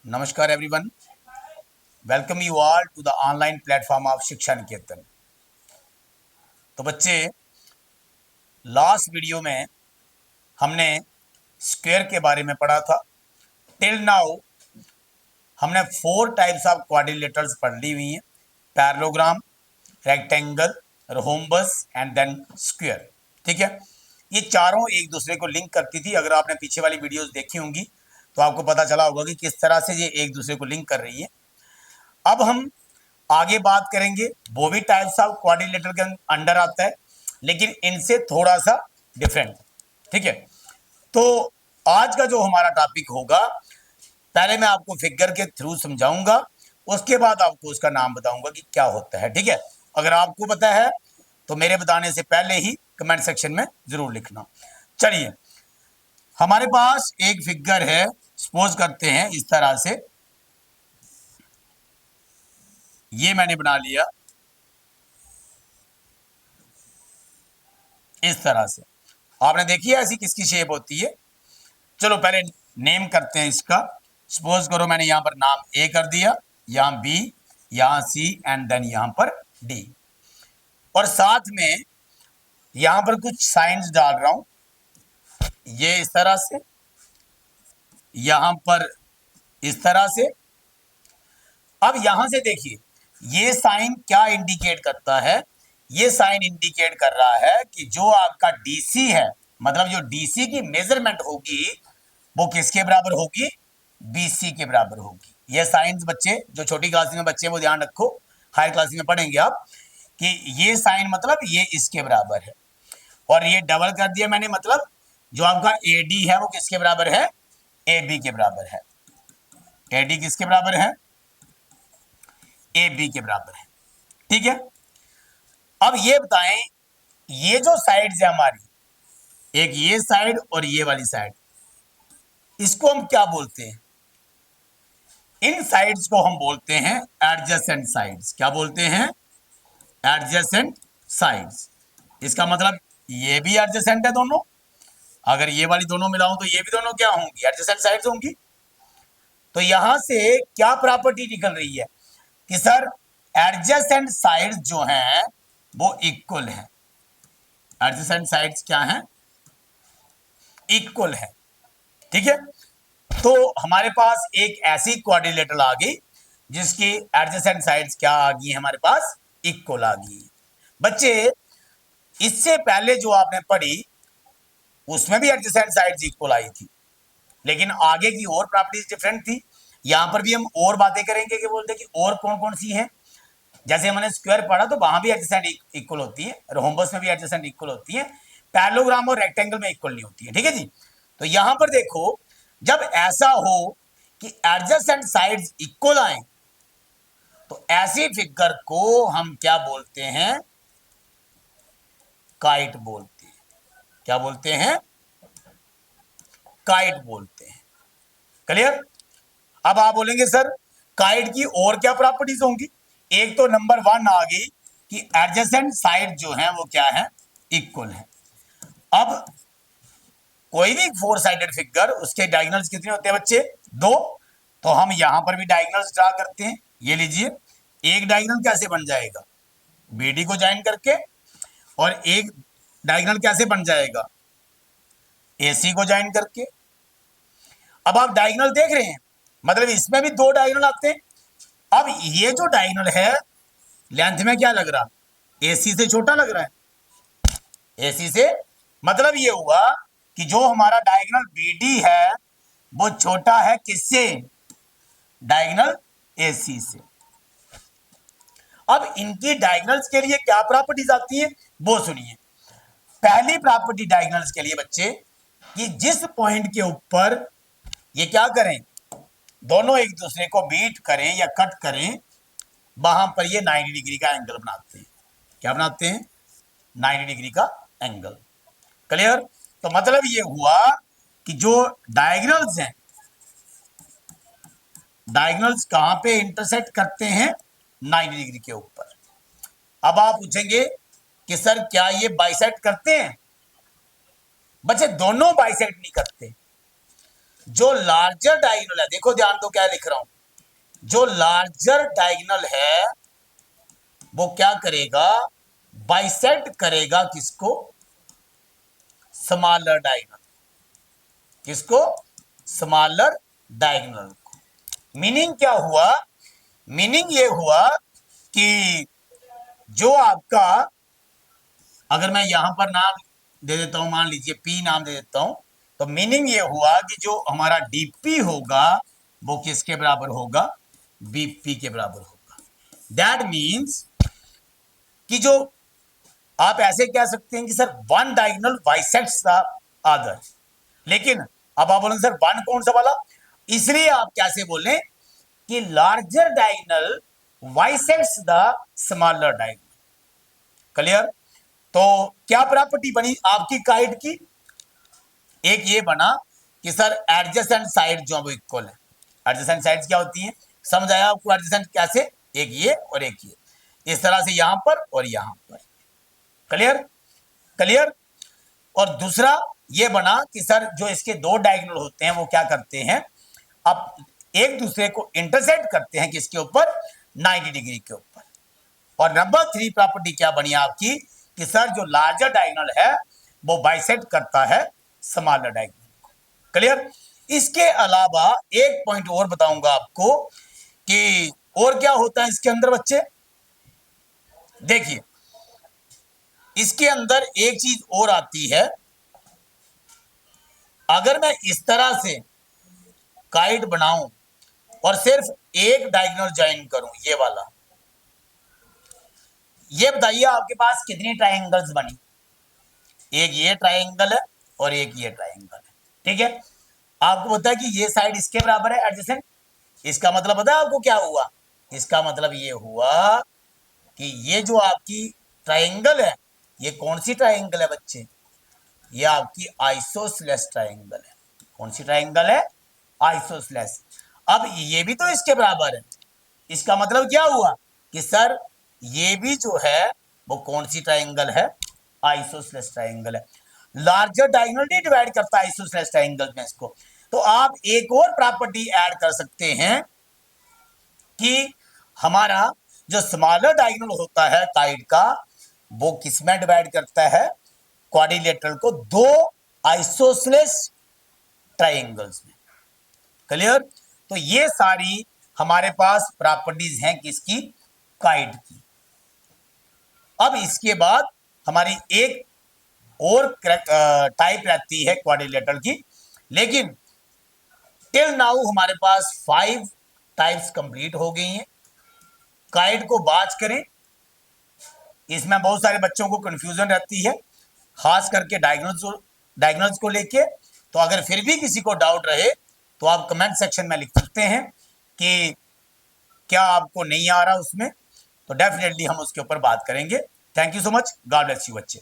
नमस्कार everyone, welcome you all to the online platform of Shiksha Niketan. तो बच्चे, लास्ट वीडियो में हमने स्क्वायर के बारे में पढ़ा था। टिल नाउ हमने 4 टाइप्स ऑफ क्वाड्रिलेटरल्स पढ़ ली हुई हैं: parallelogram, rectangle, rhombus and then square. ठीक है, ये चारों एक दूसरे को लिंक करती थी। अगर आपने पीछे वाली वीडियोस देखी होंगी तो आपको पता चला होगा कि किस तरह से ये एक दूसरे को लिंक कर रही है। अब हम आगे बात करेंगे, वो भी टाइप्स ऑफ क्वाड्रिलेटरल के अंडर आता है, लेकिन इनसे थोड़ा सा डिफरेंट। ठीक है, तो आज का जो हमारा टॉपिक होगा, पहले मैं आपको फिगर के थ्रू समझाऊंगा, उसके बाद आपको उसका नाम बताऊंगा कि क्या होता है। ठीक है, अगर आपको पता है तो मेरे बताने से पहले ही कमेंट सेक्शन में जरूर लिखना। चलिए, हमारे पास एक फिगर है, सपोज करते हैं इस तरह से, ये मैंने बना लिया इस तरह से। आपने देखी है ऐसी किसकी शेप होती है? चलो पहले नेम करते हैं इसका। सपोज करो मैंने यहां पर नाम ए कर दिया, यहां बी, यहां सी एंड देन यहां पर डी, और साथ में यहां पर कुछ साइंस डाल रहा हूं, ये इस तरह से, यहां पर इस तरह से। अब यहां से देखिए, ये साइन क्या इंडिकेट करता है? ये साइन इंडिकेट कर रहा है कि जो आपका डीसी है, मतलब जो डीसी की मेजरमेंट होगी वो किसके बराबर होगी? बीसी के बराबर होगी। ये साइंस बच्चे जो छोटी क्लास में बच्चे वो ध्यान रखो, हायर क्लास में पढ़ेंगे आप कि ये साइन मतलब ये इसके बराबर है, और ये डबल कर दिया मैंने, मतलब जो आपका एडी है वो किसके बराबर है? ए बी के बराबर है। एडी किसके बराबर है? ए बी के बराबर है। ठीक है, अब ये बताएं, ये जो साइड्स है हमारी, एक ये साइड और ये वाली साइड, इसको हम क्या बोलते हैं? इन साइड्स को हम बोलते हैं एडजेसेंट साइड्स। क्या बोलते हैं? Adjacent sides. इसका मतलब ये भी एडजेसेंट है दोनों। अगर ये वाली दोनों मिलाऊं तो ये भी दोनों क्या होंगी? एडजेसेंट साइड्स होंगी। तो यहां से क्या प्रॉपर्टी निकल रही है कि सर एडजेसेंट साइड्स जो हैं वो इक्वल है। एडजेसेंट साइड्स क्या हैं? इक्वल है। ठीक है, तो हमारे पास एक ऐसी क्वाड्रिलेटरल आ गई जिसकी एडजेसेंट साइड्स क्या आ गई? हमारे पास इक्वल आ गई। बच्चे, इससे पहले जो आपने पढ़ी उसमें भी एडजेसेंट साइड्स इक्वल आई थी, लेकिन आगे की और प्रॉपर्टीज डिफरेंट थी। यहां पर भी हम और बातें करेंगे कि बोलते कि और कौन कौन सी हैं। जैसे हमने स्क्वायर पढ़ा तो वहां भी एडजेसेंट इक्वल होती है, रोम्बस में भी एडजेसेंट इक्वल होती है, पैरेललोग्राम और रेक्टेंगल में इक्वल नहीं होती है। ठीक है जी, तो यहां पर देखो, जब ऐसा हो कि एडजेसेंट साइड्स इक्वल आए तो ऐसी फिगर को हम क्या बोलते हैं? काइट बोलते हैं। क्या बोलते हैं? काइट बोलते हैं। क्लियर? अब आप बोलेंगे सर काइट की और क्या प्रॉपर्टीज होंगी? एक तो नंबर 1 आ गई कि एडजेसेंट साइड जो है वो क्या है? इक्वल है। अब कोई भी 4 साइडेड फिगर, उसके डायगोनल्स कितने होते हैं बच्चे? 2। तो हम यहां पर भी डायगोनल्स ड्रा करते हैं। ये लीजिए, एक डायगोनल कैसे बन जाएगा? बीडी को ज्वाइन करके। और एक डायगोनल कैसे बन जाएगा? एसी को ज्वाइन करके। अब आप डायगोनल देख रहे हैं, मतलब इसमें भी 2 डायगोनल आते हैं। अब ये जो डायगोनल है लेंथ में क्या लग रहा? एसी से छोटा लग रहा है। एसी से मतलब ये हुआ कि जो हमारा डायगोनल बीडी है वो छोटा है किससे? डायगोनल एसी से। अब इनकी डायगोनल्स के लिए क्या प्रॉपर्टीज आती है वो सुनिए। पहली प्रॉपर्टी डायगोनल्स के लिए बच्चे, कि जिस पॉइंट के ऊपर ये क्या करें, दोनों एक दूसरे को बीट करें या कट करें, वहां पर ये 90 डिग्री का एंगल बनाते हैं। क्या बनाते हैं? 90 डिग्री का एंगल। क्लियर? तो मतलब ये हुआ कि जो डायगोनल्स हैं, डायगोनल्स कहां पे इंटरसेक्ट करते हैं? 90 डिग्री के ऊपर। अब आप पूछेंगे कि सर क्या ये बाइसेक्ट करते हैं? बच्चे दोनों बाइसेक्ट नहीं करते। जो लार्जर डायगोनल है, देखो ध्यान दो क्या लिख रहा हूं, जो लार्जर डायगोनल है वो क्या करेगा, बाइसेक्ट करेगा किसको, स्मॉलर डायगोनल, किसको, स्मॉलर डायगोनल को। मीनिंग क्या हुआ, मीनिंग ये हुआ कि जो आपका, अगर मैं यहां पर नाम दे देता हूं, मान लीजिए पी नाम दे देता हूं, तो मीनिंग ये हुआ कि जो हमारा डीपी होगा वो किसके बराबर होगा, बीपी के बराबर होगा। दैट मीन्स कि जो आप ऐसे कह सकते हैं कि sir one diagonal bisects the other, लेकिन अब आप बोलें सर वन कौन सा वाला, इसलिए आप कैसे बोलें कि larger diagonal bisects the smaller diagonal. Clear. तो क्या प्रॉपर्टी बनी आपकी काइट की, एक ये बना कि सर एडजेसेंट साइड जो वो इक्वल है। एडजेसेंट साइड्स क्या होती हैं, समझ आया आपको एडजेसेंट कैसे, एक ये और एक ये, इस तरह से यहां पर और यहां पर। Clear, clear. और दूसरा ये बना कि सर जो इसके दो डायगोनल होते हैं वो क्या करते हैं, अब एक दूसरे को इंटरसेक्ट करते हैं किसके ऊपर, 90 डिग्री के ऊपर। और नंबर 3 प्रॉपर्टी क्या बनी आपकी कि सर जो लार्जर डायगोनल है वो बाइसेक्ट करता है स्मॉलर डायगोनल को। क्लियर। इसके अलावा एक पॉइंट और बताऊंगा आपको कि और क्या होता है इसके अंदर बच्चे, देखिए इसके अंदर एक चीज और आती है, अगर मैं इस तरह से काइट बनाऊं और सिर्फ एक डायगोनल ज्वाइन करूं, ये वाला, ये बताइए आपके पास कितनी ट्रायंगल्स बनी, एक ये ट्रायंगल है और एक ये ट्रायंगल है, ठीक है। आपको पता है कि ये साइड इसके बराबर है एडजेसेंट, इसका मतलब पता है आपको क्या हुआ, इसका मतलब ये हुआ कि ये जो आपकी ट्रायंगल है, ये कौन सी ट्रायंगल है बच्चे, ये आपकी आइसोसेलेस ट्रायंगल है। कौन सी ट्रायंगल है, आइसोसेलेस। अब ये भी तो इसके बराबर है, इसका मतलब क्या हुआ कि सर ये भी जो है वो कौन सी ट्रायंगल है, आइसोसेलेस ट्रायंगल है। लार्जर डायगोनल नहीं डिवाइड करता आइसोसेलेस ट्रायंगल में इसको। तो आप एक और प्रॉपर्टी ऐड कर सकते हैं कि हमारा जो स्मॉलर डायगोनल होता है काइट का, वो किसमें डिवाइड करता है, क्वाड्रिलेटरल को दो आइसोसेलेस ट्रायंगल्स में। क्लियर। तो ये सारी हमारे पास प्रॉपर्टीज हैं किसकी, काइट की। अब इसके बाद हमारी एक और टाइप रहती है क्वाड्रिलेटरल की, लेकिन टिल नाउ हमारे पास 5 टाइप्स कंप्लीट हो गई हैं। काइट को बात करें, इसमें बहुत सारे बच्चों को कंफ्यूजन रहती है, खास करके डायगोनल्स को लेके। तो अगर फिर भी किसी को डाउट रहे तो आप कमेंट सेक्शन में लिख सकते हैं कि क्या आपको नहीं आ रहा उसमें, तो डेफिनेटली हम उसके ऊपर बात करेंगे। Thank you so much, God bless you बच्चे।